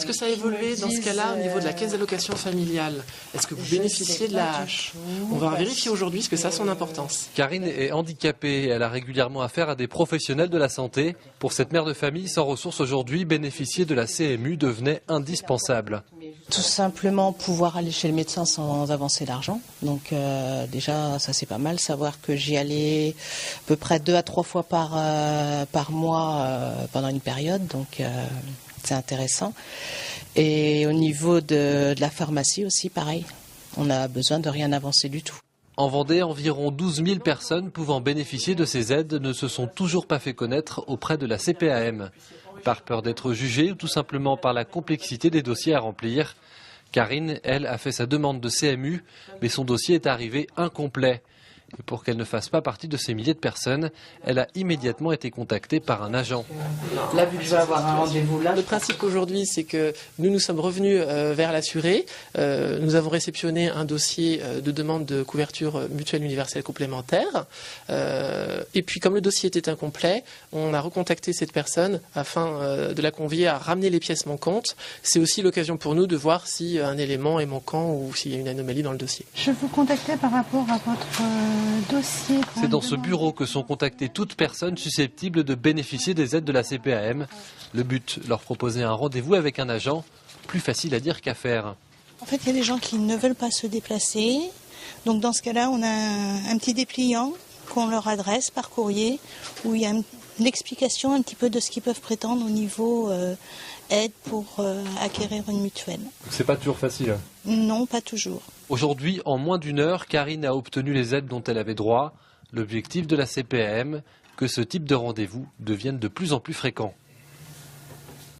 Est-ce que ça a évolué dans ce cas-là au niveau de la caisse d'allocation familiale? Est-ce que vous bénéficiez de la hache? On va vérifier aujourd'hui, parce que ça a son importance. Karine est handicapée et elle a régulièrement affaire à des professionnels de la santé. Pour cette mère de famille sans ressources aujourd'hui, bénéficier de la CMU devenait indispensable. Tout simplement pouvoir aller chez le médecin sans avancer d'argent. Donc déjà, ça c'est pas mal. Savoir que j'y allais à peu près 2 à 3 fois par mois pendant une période. Donc c'est intéressant. Et au niveau de la pharmacie aussi, pareil. On a besoin de rien avancer du tout. En Vendée, environ 12 000 personnes pouvant bénéficier de ces aides ne se sont toujours pas fait connaître auprès de la CPAM. Par peur d'être jugée ou tout simplement par la complexité des dossiers à remplir. Karine, elle, a fait sa demande de CMU, mais son dossier est arrivé incomplet. Et pour qu'elle ne fasse pas partie de ces milliers de personnes, elle a immédiatement été contactée par un agent. Là, vu que je vais avoir un rendez-vous là. Le principe aujourd'hui, c'est que nous sommes revenus vers l'assuré. Nous avons réceptionné un dossier de demande de couverture mutuelle universelle complémentaire. Et puis, comme le dossier était incomplet, on a recontacté cette personne afin de la convier à ramener les pièces manquantes. C'est aussi l'occasion pour nous de voir si un élément est manquant ou s'il y a une anomalie dans le dossier. Je vous contactais par rapport à votre dossier. C'est dans ce bureau que sont contactées toutes personnes susceptibles de bénéficier des aides de la CPAM. Le but, leur proposer un rendez-vous avec un agent, plus facile à dire qu'à faire. En fait, il y a des gens qui ne veulent pas se déplacer. Donc dans ce cas-là, on a un petit dépliant qu'on leur adresse par courrier où il y a une explication un petit peu de ce qu'ils peuvent prétendre au niveau aide pour acquérir une mutuelle. C'est pas toujours facile. Non, pas toujours. Aujourd'hui, en moins d'une heure, Karine a obtenu les aides dont elle avait droit. L'objectif de la CPAM, que ce type de rendez-vous devienne de plus en plus fréquent.